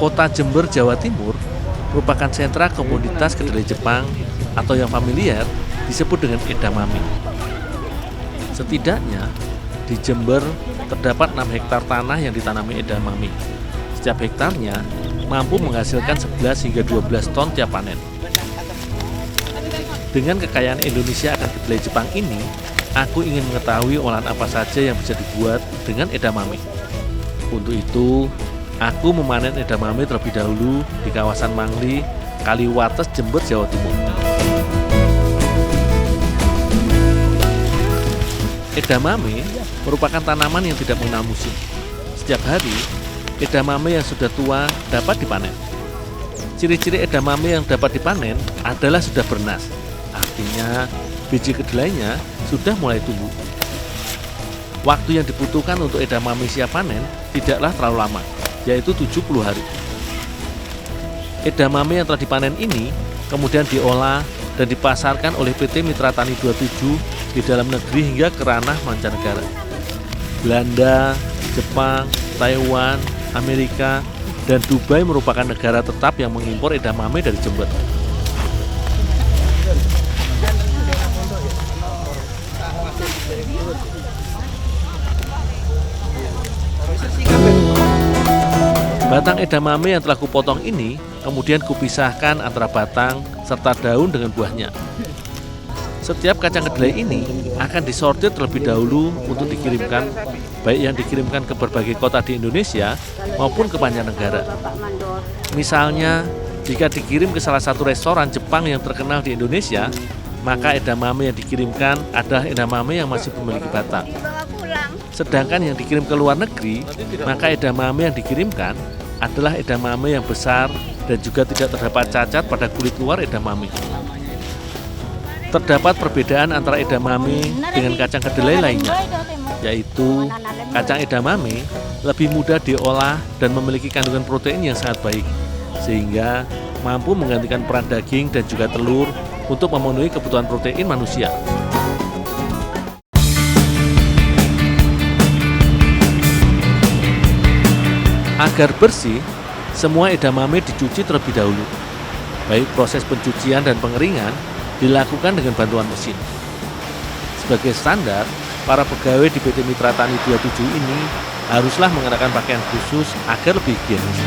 Kota Jember, Jawa Timur merupakan sentra komoditas kedelai Jepang atau yang familiar disebut dengan edamame. Setidaknya di Jember terdapat 6 hektar tanah yang ditanami edamame. Setiap hektarnya mampu menghasilkan 11 hingga 12 ton tiap panen. Dengan kekayaan Indonesia akan kedelai Jepang ini, aku ingin mengetahui olahan apa saja yang bisa dibuat dengan edamame. Untuk itu, aku memanen edamame terlebih dahulu di kawasan Mangli, Kaliwates, Jember, Jawa Timur. Edamame merupakan tanaman yang tidak mengenal musim. Setiap hari, edamame yang sudah tua dapat dipanen. Ciri-ciri edamame yang dapat dipanen adalah sudah bernas. Artinya, biji kedelainya sudah mulai tumbuh. Waktu yang dibutuhkan untuk edamame siap panen tidaklah terlalu lama, yaitu 70 hari. Edamame yang telah dipanen ini kemudian diolah dan dipasarkan oleh PT Mitra Tani 27 di dalam negeri hingga ke ranah mancanegara. Belanda, Jepang, Taiwan, Amerika, dan Dubai merupakan negara tetap yang mengimpor edamame dari Jember. Batang edamame yang telah kupotong ini kemudian kupisahkan antara batang serta daun dengan buahnya. Setiap kacang kedelai ini akan disortir terlebih dahulu untuk dikirimkan, baik yang dikirimkan ke berbagai kota di Indonesia maupun ke mancanegara. Misalnya, jika dikirim ke salah satu restoran Jepang yang terkenal di Indonesia, maka edamame yang dikirimkan adalah edamame yang masih memiliki batang. Sedangkan yang dikirim ke luar negeri, maka edamame yang dikirimkan adalah edamame yang besar dan juga tidak terdapat cacat pada kulit luar edamame. Terdapat perbedaan antara edamame dengan kacang kedelai lainnya, yaitu kacang edamame lebih mudah diolah dan memiliki kandungan protein yang sangat baik, sehingga mampu menggantikan peran daging dan juga telur untuk memenuhi kebutuhan protein manusia. Agar bersih, semua edamame dicuci terlebih dahulu. Baik proses pencucian dan pengeringan dilakukan dengan bantuan mesin. Sebagai standar, para pegawai di PT Mitra Tani 27 ini haruslah mengenakan pakaian khusus agar lebih higienis.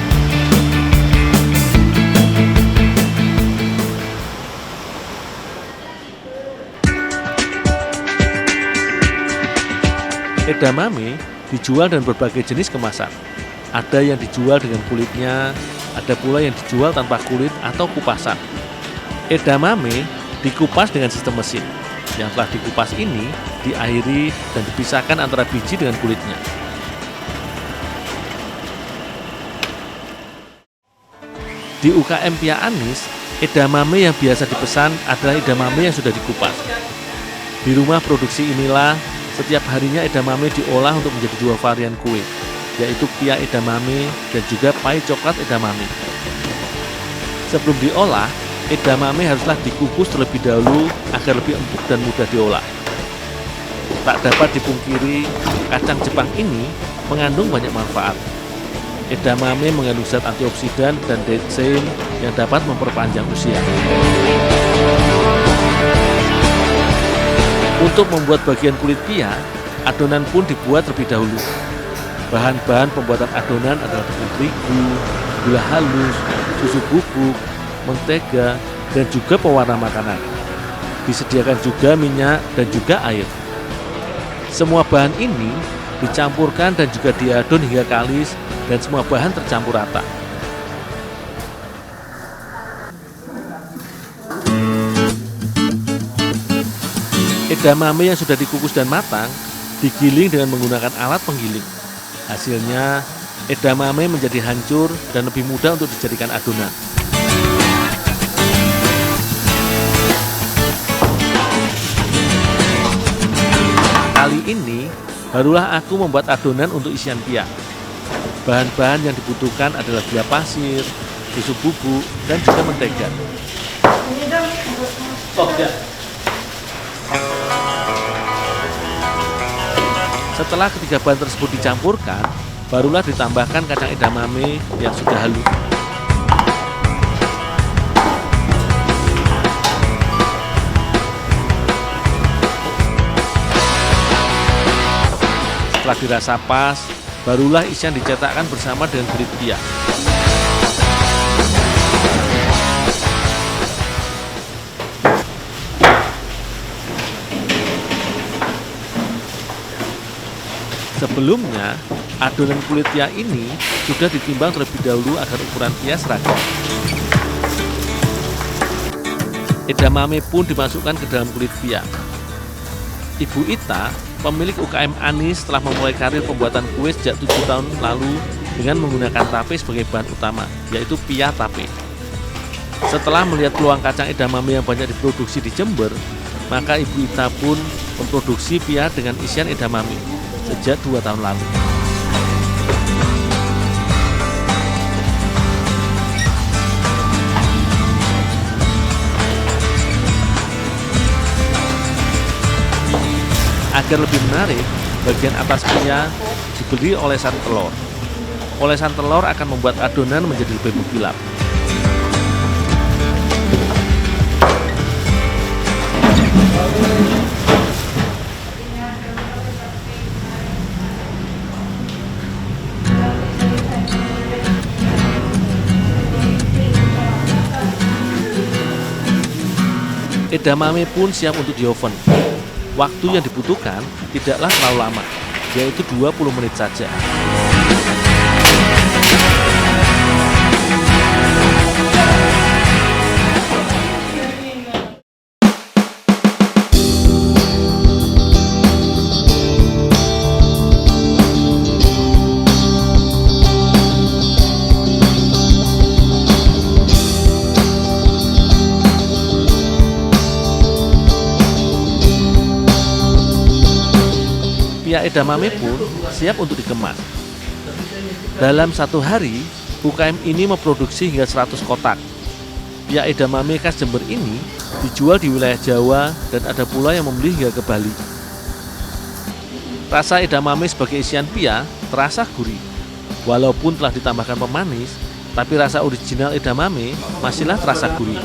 Edamame dijual dengan berbagai jenis kemasan. Ada yang dijual dengan kulitnya, ada pula yang dijual tanpa kulit atau kupasan. Edamame dikupas dengan sistem mesin. Yang telah dikupas ini diairi dan dipisahkan antara biji dengan kulitnya. Di UKM Pia Anis, edamame yang biasa dipesan adalah edamame yang sudah dikupas. Di rumah produksi inilah setiap harinya edamame diolah untuk menjadi 2 varian kue, yaitu pia edamame dan juga pai coklat edamame. Sebelum diolah, edamame haruslah dikukus terlebih dahulu agar lebih empuk dan mudah diolah. Tak dapat dipungkiri, kacang Jepang ini mengandung banyak manfaat. Edamame mengandung zat antioksidan dan detsin yang dapat memperpanjang usia. Untuk membuat bagian kulit pia, adonan pun dibuat terlebih dahulu. Bahan-bahan pembuatan adonan adalah tepung terigu, gula halus, susu bubuk, mentega, dan juga pewarna makanan. Disediakan juga minyak dan juga air. Semua bahan ini dicampurkan dan juga diadon hingga kalis dan semua bahan tercampur rata. Edamame yang sudah dikukus dan matang digiling dengan menggunakan alat penggiling. Hasilnya, edamame menjadi hancur dan lebih mudah untuk dijadikan adonan. Kali ini, barulah aku membuat adonan untuk isian pia. Bahan-bahan yang dibutuhkan adalah gula pasir, susu bubuk, dan juga mentega. Setelah ketiga bahan tersebut dicampurkan, barulah ditambahkan kacang edamame yang sudah halus. Setelah dirasa pas, barulah isian dicetakkan bersama dengan kulit pia. Sebelumnya, adonan kulit pia ini sudah ditimbang terlebih dahulu agar ukuran pia seragam. Edamame pun dimasukkan ke dalam kulit pia. Ibu Ita, pemilik UKM Anis, telah memulai karir pembuatan kue sejak 7 tahun lalu dengan menggunakan tape sebagai bahan utama, yaitu pia tape. Setelah melihat peluang kacang edamame yang banyak diproduksi di Jember, maka Ibu Ita pun memproduksi pia dengan isian edamame sejak 2 tahun lalu. Agar lebih menarik, bagian atas pia diberi olesan telur. Olesan telur akan membuat adonan menjadi lebih mengkilap. Edamame pun siap untuk di oven. Waktu yang dibutuhkan tidaklah terlalu lama, yaitu 20 menit saja. Pia edamame pun siap untuk dikemas. Dalam 1 hari, UKM ini memproduksi hingga 100 kotak. Pia edamame khas Jember ini dijual di wilayah Jawa dan ada pula yang membeli hingga ke Bali. Rasa edamame sebagai isian pia terasa gurih. Walaupun telah ditambahkan pemanis, tapi rasa original edamame masihlah terasa gurih.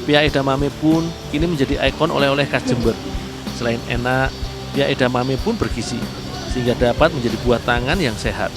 Pia edamame pun kini menjadi ikon oleh-oleh khas Jember. Selain enak, pia edamame pun bergizi, sehingga dapat menjadi buah tangan yang sehat.